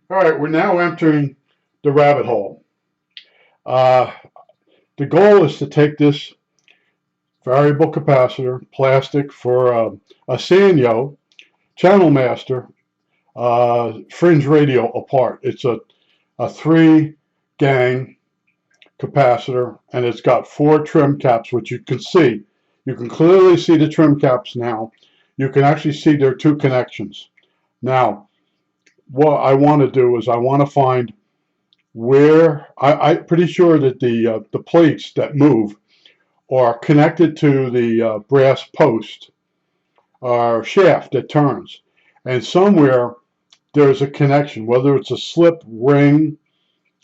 All right, we're now entering the rabbit hole. Uh, the goal is to take this variable capacitor, plastic for a Sanyo channel master fringe radio apart. It's a three gang capacitor and it's got four trim caps, which you can see. You can clearly see the trim caps now. You can actually see there are two connections. Now, what I want to do is I want to find where I'm pretty sure that the plates that move are connected to the brass post or shaft that turns, and somewhere there's a connection. Whether it's a slip ring,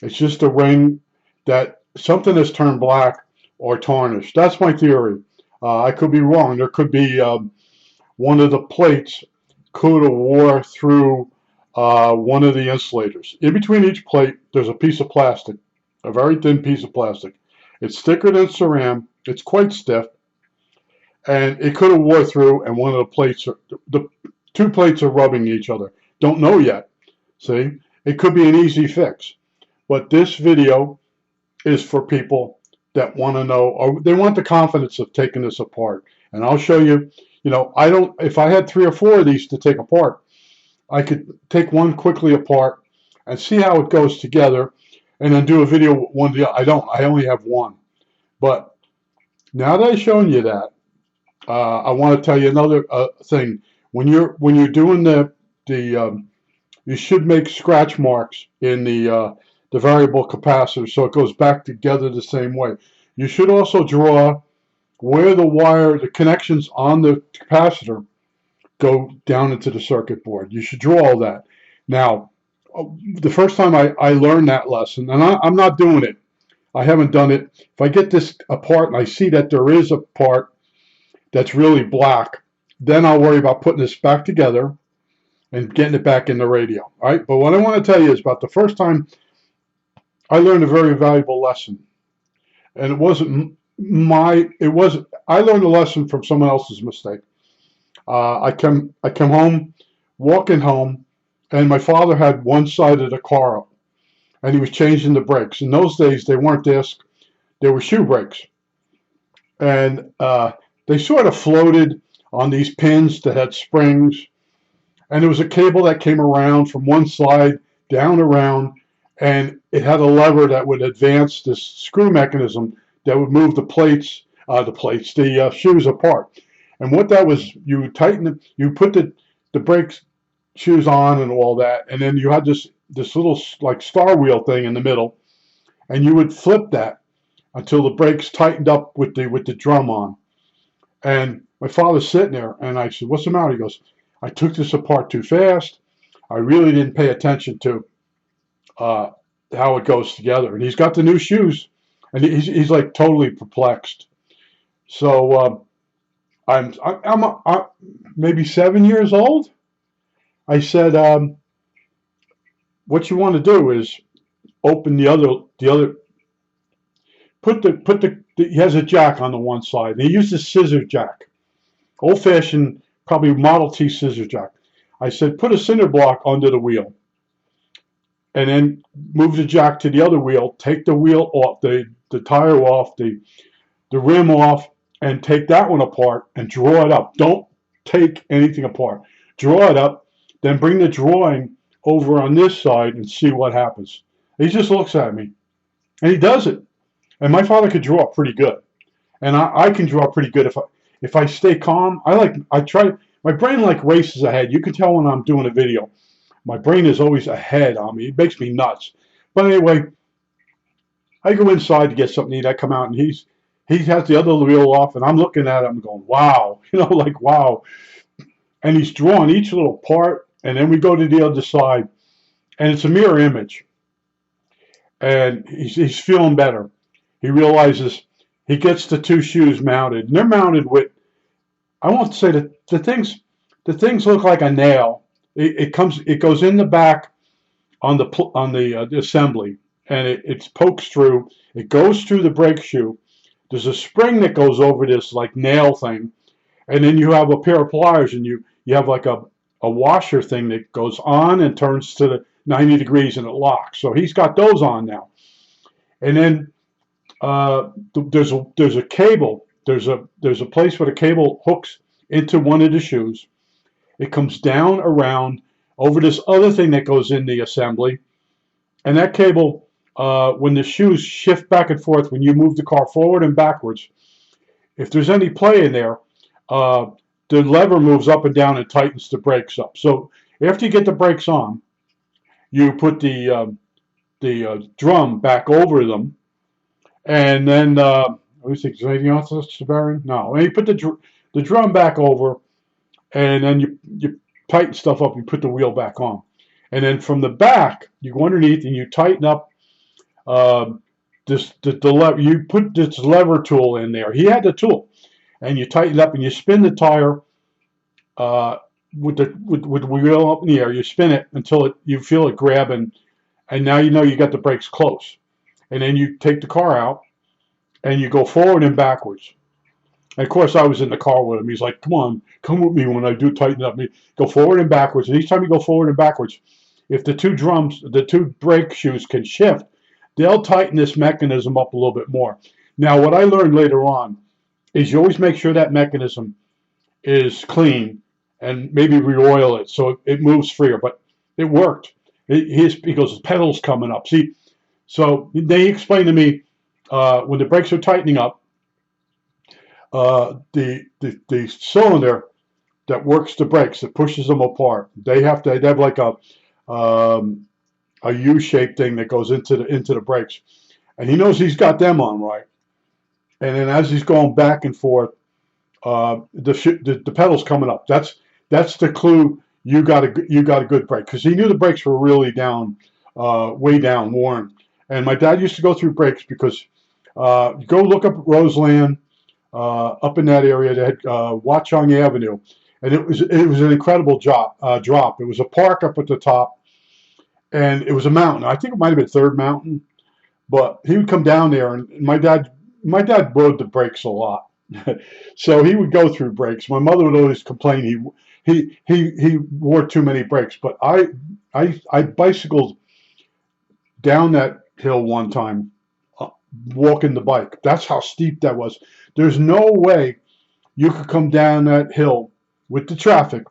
it's just a ring that something has turned black or tarnished. That's my theory. I could be wrong. There could be one of the plates could have wore through one of the insulators. In between each plate, there's a piece of plastic, a very thin piece of plastic. It's thicker than Ceram. It's quite stiff, and it could have wore through, and one of the plates, the two plates are rubbing each other. Don't know yet. See, it could be an easy fix. But this video is for people that want to know, or they want the confidence of taking this apart. And I'll show you, I don't, if I had three or four of these to take apart, I could take one quickly apart and see how it goes together and then do a video one day. I only have one. But now that I've shown you that, I want to tell you another thing. When you're doing you should make scratch marks in the variable capacitor so it goes back together the same way. You should also draw where the connections on the capacitor go down into the circuit board. You should draw all that. Now, the first time I learned that lesson, and I'm not doing it. I haven't done it. If I get this apart and I see that there is a part that's really black, then I'll worry about putting this back together and getting it back in the radio. All right. But what I want to tell you is about the first time I learned a very valuable lesson, and I learned a lesson from someone else's mistake. I come home, walking home, and my father had one side of the car up, and he was changing the brakes. In those days, they weren't disc; they were shoe brakes, and they sort of floated on these pins that had springs, and there was a cable that came around from one side down around, and it had a lever that would advance this screw mechanism that would move the shoes apart. And what that was, you tighten it, you put the brake shoes on and all that, and then you had this little like star wheel thing in the middle, and you would flip that until the brakes tightened up with the drum on. And my father's sitting there, and I said, "What's the matter?" He goes, "I took this apart too fast. I really didn't pay attention to how it goes together." And he's got the new shoes, and he's like totally perplexed. So I'm maybe 7 years old. I said, "What you want to do is open the other. He has a jack on the one side. And he used a scissor jack, old-fashioned, probably Model T scissor jack." I said, "Put a cinder block under the wheel, and then move the jack to the other wheel. Take the wheel off, the tire off, the rim off, and take that one apart and draw it up. Don't take anything apart. Draw it up, then bring the drawing over on this side and see what happens." He just looks at me, and he does it. And my father could draw pretty good, and I can draw pretty good if I stay calm. My brain like races ahead. You can tell when I'm doing a video. My brain is always ahead on me. It makes me nuts. But anyway, I go inside to get something to eat. I come out, and he has the other wheel off, and I'm looking at him going, "Wow," like wow. And he's drawing each little part, and then we go to the other side, and it's a mirror image. And he's feeling better. He realizes he gets the two shoes mounted, and they're mounted with, I won't say that the things look like a nail. It goes in the back on the assembly, and it pokes through. It goes through the brake shoe. There's a spring that goes over this like nail thing, and then you have a pair of pliers, and you have like a washer thing that goes on and turns to the 90 degrees and it locks. So he's got those on now. And then there's a cable. There's a place where the cable hooks into one of the shoes. It comes down around over this other thing that goes in the assembly, and that cable, when the shoes shift back and forth, when you move the car forward and backwards, if there's any play in there, the lever moves up and down and tightens the brakes up. So after you get the brakes on, you put the drum back over them, and then let me think. Is there anything else that's bearing? No. And you put the drum back over, and then you tighten stuff up. You put the wheel back on, and then from the back you go underneath and you tighten up the lever. You put this lever tool in there. He had the tool, and you tighten it up and you spin the tire with the wheel up in the air. You spin it until you feel it grab, and now you know you got the brakes close. And then you take the car out and you go forward and backwards. And of course, I was in the car with him. He's like, "Come on, come with me when I do tighten up." Go forward and backwards. And each time you go forward and backwards, if the two brake shoes can shift, they'll tighten this mechanism up a little bit more. Now, what I learned later on is you always make sure that mechanism is clean and maybe re-oil it so it moves freer. But it worked. He goes, "The pedal's coming up." See, so they explained to me when the brakes are tightening up, the cylinder that works the brakes, that pushes them apart, they have like a U-shaped thing that goes into the brakes, and he knows he's got them on right. And then as he's going back and forth, the pedal's coming up. That's the clue. You got a good brake, because he knew the brakes were really down, way down, worn. And my dad used to go through brakes because go look up Roseland, up in that area. They had Watchung Avenue, and it was an incredible drop. It was a park up at the top, and it was a mountain. I think it might have been Third Mountain, but he would come down there, and my dad rode the brakes a lot, so he would go through brakes. My mother would always complain he wore too many brakes, but I bicycled down that hill one time, walking the bike. That's how steep that was. There's no way you could come down that hill with the traffic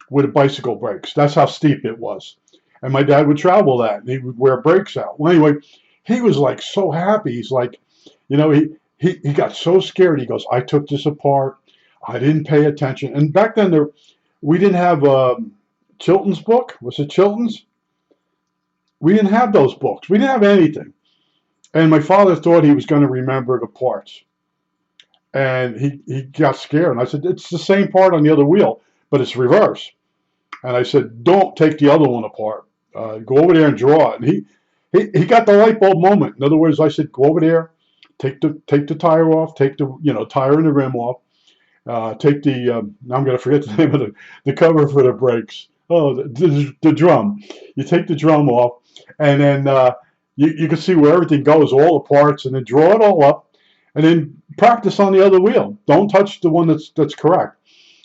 with a bicycle brakes. That's how steep it was. And my dad would travel that, and he would wear brakes out. Well, anyway, he was like so happy. He's like, he got so scared. He goes, "I took this apart. I didn't pay attention." And back then we didn't have Chilton's book. Was it Chilton's? We didn't have those books. We didn't have anything. And my father thought he was going to remember the parts. And he got scared. And I said, "It's the same part on the other wheel, but it's reverse." And I said, "Don't take the other one apart. Go over there and draw it." And he got the light bulb moment. In other words, I said, "Go over there, take the tire off, take the tire and the rim off, take the now I'm going to forget the name of the cover for the brakes. Oh, the drum. You take the drum off, and then you can see where everything goes, all the parts, and then draw it all up, and then practice on the other wheel. Don't touch the one that's correct."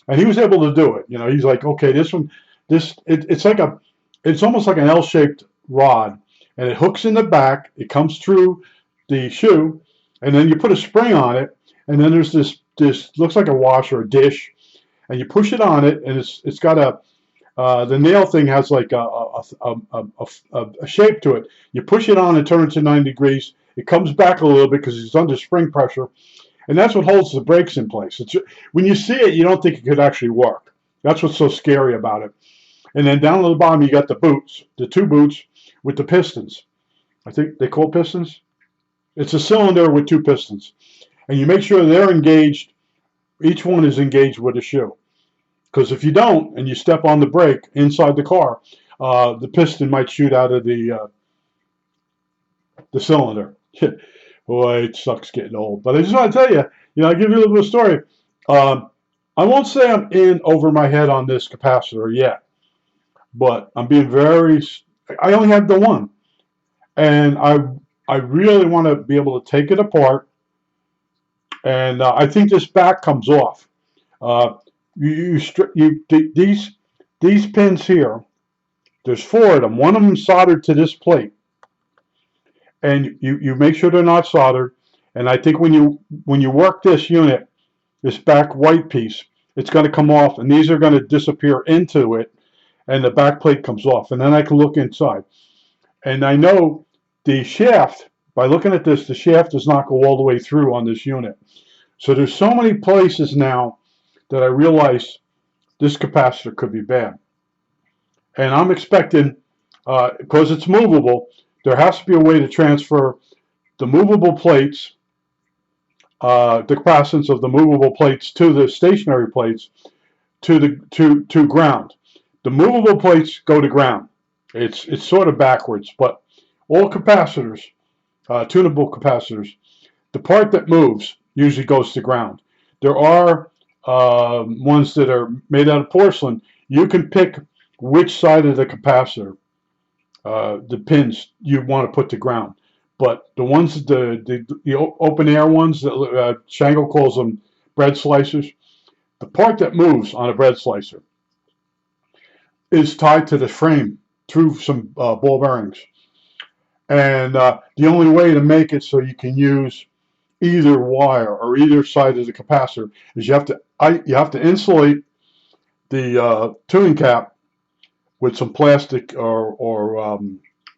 And he was able to do it. He's like, "Okay, this one, it's almost like an L-shaped rod, and it hooks in the back. It comes through the shoe, and then you put a spring on it, and then there's this looks like a washer, a dish, and you push it on it, and it's got the nail thing has like a shape to it. You push it on and turn it to 90 degrees. It comes back a little bit because it's under spring pressure, and that's what holds the brakes in place. When you see it, you don't think it could actually work. That's what's so scary about it. And then down at the bottom, you got the boots, the two boots with the pistons. I think they call pistons. It's a cylinder with two pistons, and you make sure they're engaged. Each one is engaged with a shoe. Because if you don't, and you step on the brake inside the car, the piston might shoot out of the cylinder. Boy, it sucks getting old. But I just want to tell you, I'll give you a little bit of story. I won't say I'm in over my head on this capacitor yet, but I'm being I only have the one. And I really want to be able to take it apart. And I think this back comes off. These these pins here, there's 4 of them. One of them soldered to this plate. And you make sure they're not soldered. And I think when you work this unit, this back white piece, it's going to come off, and these are going to disappear into it, and the back plate comes off. And then I can look inside. And I know the shaft, by looking at this, the shaft does not go all the way through on this unit. So there's so many places now that I realize this capacitor could be bad. And I'm expecting, because it's movable, there has to be a way to transfer the movable plates, the capacitance of the movable plates to the stationary plates to ground. The movable plates go to ground. It's sort of backwards, but all capacitors, tunable capacitors, the part that moves usually goes to ground. There are ones that are made out of porcelain. You can pick which side of the capacitor, the pins you want to put to ground. But the ones, the open air ones, that Shango calls them bread slicers, the part that moves on a bread slicer is tied to the frame through some ball bearings. And the only way to make it so you can use either wire or either side of the capacitor is you have to insulate the tuning cap with some plastic or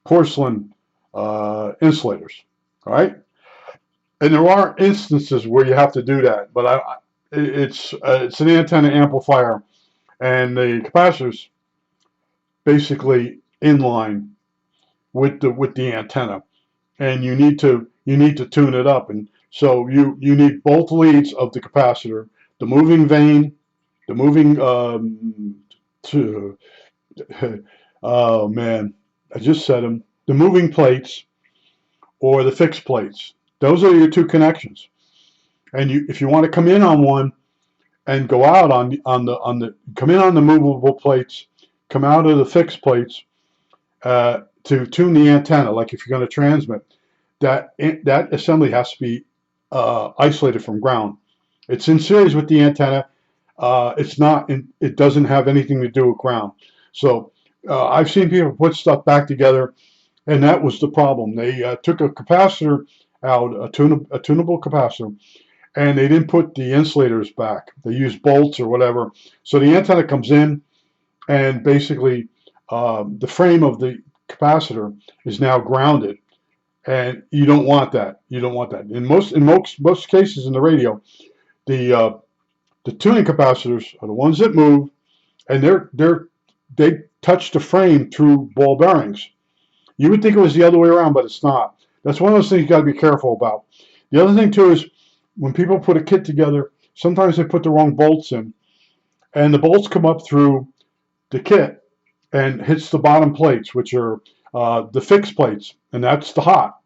porcelain insulators. All right, and there are instances where you have to do that, but it's an antenna amplifier, and the capacitors basically in line with the antenna, and you need to tune it up. And so you need both leads of the capacitor, the moving vane, the moving oh man, I just said them, the moving plates or the fixed plates. Those are your 2 connections. And if you want to come in on one and go out on the come in on the movable plates, come out of the fixed plates, to tune the antenna, like if you're going to transmit, that assembly has to be isolated from ground. It's in series with the antenna. It's not. It doesn't have anything to do with ground. So I've seen people put stuff back together, and that was the problem. They took a capacitor out, a tunable capacitor, and they didn't put the insulators back. They used bolts or whatever. So the antenna comes in, and basically the frame of the capacitor is now grounded, and you don't want that. You don't want that. In most cases in the radio, the tuning capacitors are the ones that move, and they touch the frame through ball bearings. You would think it was the other way around, but it's not. That's one of those things you got to be careful about. The other thing too is when people put a kit together, sometimes they put the wrong bolts in, and the bolts come up through the kit and hits the bottom plates, which are the fixed plates, and that's the hot.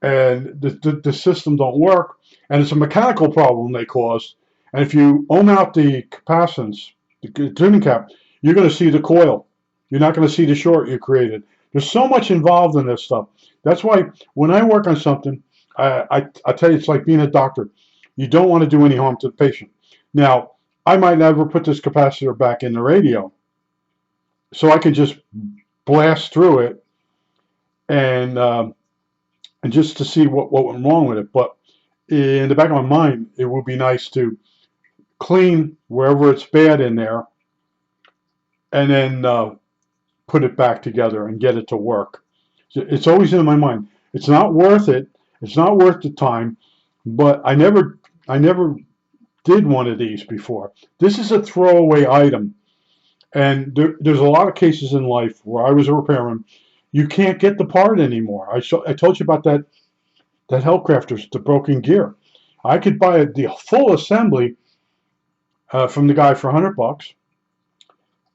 And the system don't work, and it's a mechanical problem they cause. And if you ohm out the capacitance, the tuning cap, you're going to see the coil. You're not going to see the short you created. There's so much involved in this stuff. That's why when I work on something, I tell you, it's like being a doctor. You don't want to do any harm to the patient. Now, I might never put this capacitor back in the radio, so I can just blast through it and just to see what went wrong with it. But in the back of my mind, it would be nice to clean wherever it's bad in there, and then put it back together and get it to work. It's always in my mind. It's not worth it. It's not worth the time. But I never did one of these before. This is a throwaway item, and there's a lot of cases in life where I was a repairman. You can't get the part anymore. I told you about that Hellcrafters, the broken gear. I could buy the full assembly from the guy for $100,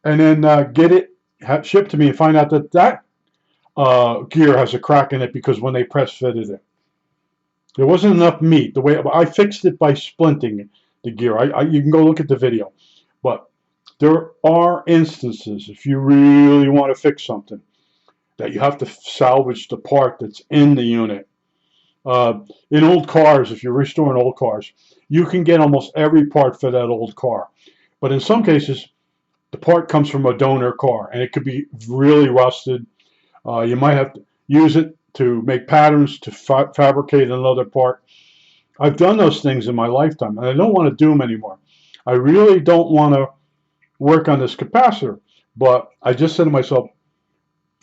and then get it shipped to me and find out that gear has a crack in it because when they press fitted it, there wasn't enough meat. The way I fixed it by splinting the gear. You can go look at the video, but there are instances if you really want to fix something that you have to salvage the part that's in the unit. In old cars, if you're restoring old cars, you can get almost every part for that old car. But in some cases, the part comes from a donor car, and it could be really rusted. You might have to use it to make patterns to fabricate another part. I've done those things in my lifetime, and I don't want to do them anymore. I really don't want to work on this capacitor, but I just said to myself,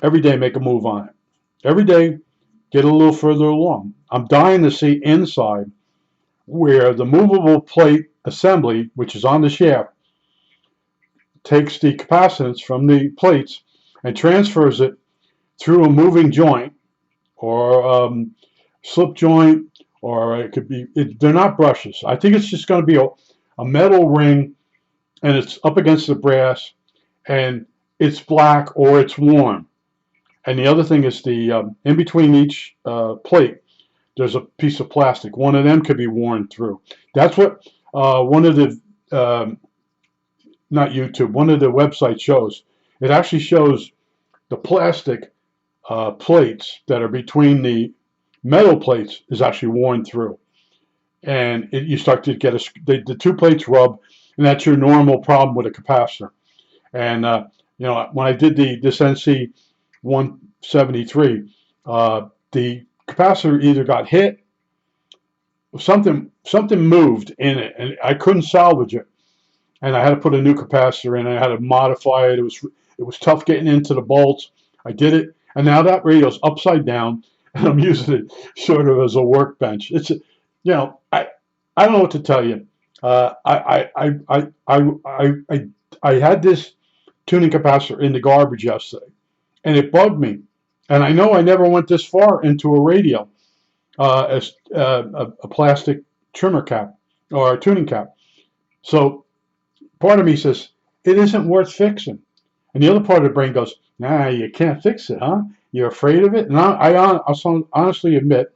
every day make a move on it. Every day get a little further along. I'm dying to see inside where the movable plate assembly, which is on the shaft, takes the capacitance from the plates and transfers it through a moving joint or slip joint, or it could be, they're not brushes. I think it's just going to be a metal ring, and it's up against the brass, and it's black or it's worn. And the other thing is the in between each plate, there's a piece of plastic. One of them could be worn through. That's what one of the, not YouTube, one of the websites shows. It actually shows the plastic plates that are between the metal plates is actually worn through. And you start to get the two plates rub, and that's your normal problem with a capacitor. And you know, when I did this NC 173, the capacitor either got hit, something moved in it, and I couldn't salvage it. And I had to put a new capacitor in. I had to modify it. It was tough getting into the bolts. I did it, and now that radio's upside down, and I'm using it sort of as a workbench. It's, you know, I don't know what to tell you. I had this tuning capacitor in the garbage yesterday, and it bugged me. And I know I never went this far into a radio as a plastic trimmer cap or a tuning cap. So part of me says, it isn't worth fixing. And the other part of the brain goes, nah, you can't fix it, huh? You're afraid of it? And I'll honestly admit,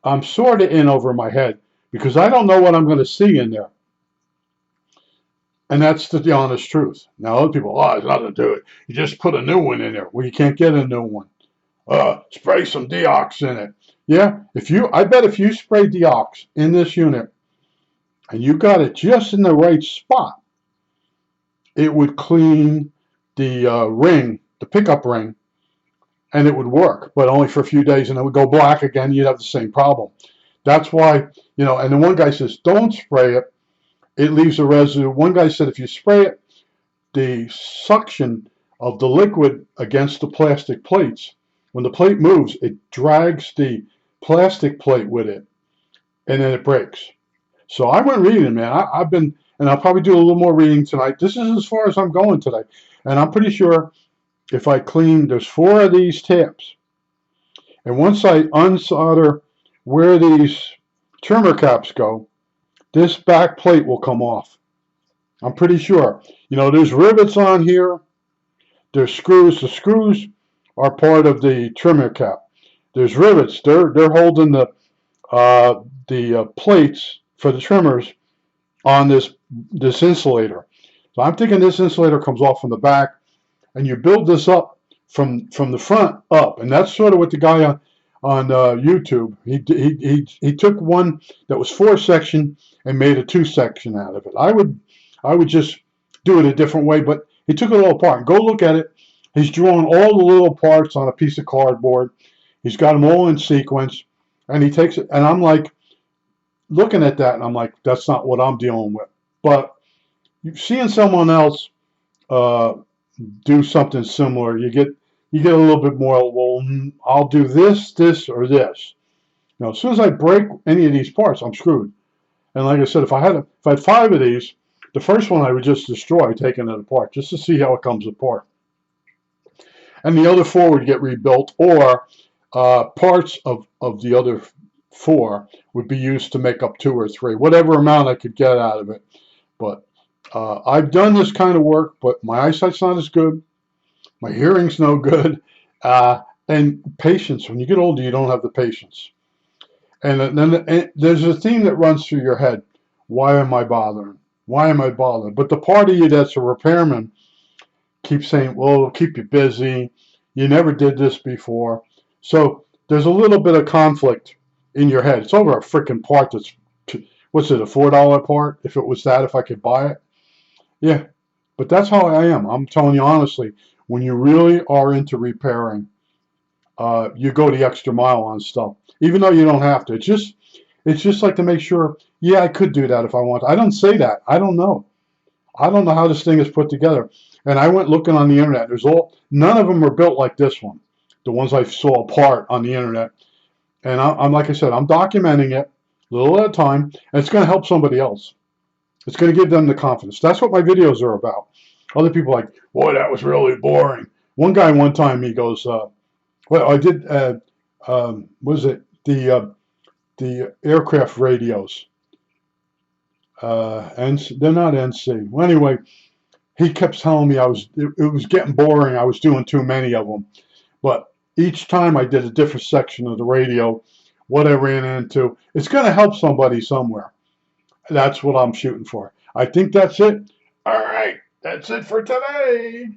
I'm sort of in over my head because I don't know what I'm going to see in there. And that's the honest truth. Now, other people, oh, it's nothing to do it. You just put a new one in there. Well, you can't get a new one. Spray some deox in it. Yeah, I bet if you spray deox in this unit and you got it just in the right spot, it would clean the ring, the pickup ring, and it would work, but only for a few days, and it would go black again. You'd have the same problem. That's why, you know, and then one guy says, don't spray it. It leaves a residue. One guy said if you spray it, the suction of the liquid against the plastic plates, when the plate moves, it drags the plastic plate with it, and then it breaks. So I went reading, man. I've been, and I'll probably do a little more reading tonight. This is as far as I'm going today. And I'm pretty sure if I clean, there's 4 of these tabs. And once I unsolder where these trimmer caps go, this back plate will come off. I'm pretty sure. You know, there's rivets on here. There's screws. The screws are part of the trimmer cap. There's rivets. They're holding the plates for the trimmers on this insulator. So I'm thinking this insulator comes off from the back, and you build this up from the front up, and that's sort of what the guy on YouTube, he took one that was 4-section and made a 2-section out of it. I would just do it a different way, but he took it all apart. Go look at it. He's drawn all the little parts on a piece of cardboard. He's got them all in sequence, and he takes it, and I'm like looking at that, and I'm like, that's not what I'm dealing with. But seeing someone else do something similar, you get a little bit more, well, I'll do this, or this. You know, as soon as I break any of these parts, I'm screwed. And like I said, if I had 5 of these, the first one I would just destroy, taking it apart, just to see how it comes apart. And the other 4 would get rebuilt, or parts of the other 4 would be used to make up 2 or 3, whatever amount I could get out of it. But I've done this kind of work, but my eyesight's not as good. My hearing's no good. And patience. When you get older, you don't have the patience. And then there's a theme that runs through your head. Why am I bothering? Why am I bothering? But the part of you that's a repairman keeps saying, well, it'll keep you busy. You never did this before. So there's a little bit of conflict in your head. It's over a freaking part that's, what's it, a $4 part? If it was that, if I could buy it. Yeah, But that's how I am. I'm telling you honestly, when you really are into repairing, you go the extra mile on stuff, even though you don't have to. It's just like to make sure. Yeah, I could do that if I want. I don't say that. I don't know. I don't know how this thing is put together. And I went looking on the internet. None of them are built like this one. The ones I saw apart on the internet. And I'm like I said, I'm documenting it a little at a time, and it's going to help somebody else. It's going to give them the confidence. That's what my videos are about. Other people are like, boy, that was really boring. One guy one time he goes, well, I did. Was it the aircraft radios? And they're not NC. Well, anyway, he kept telling me it was getting boring. I was doing too many of them. But each time I did a different section of the radio, what I ran into, it's going to help somebody somewhere. That's what I'm shooting for. I think that's it. All right, that's it for today.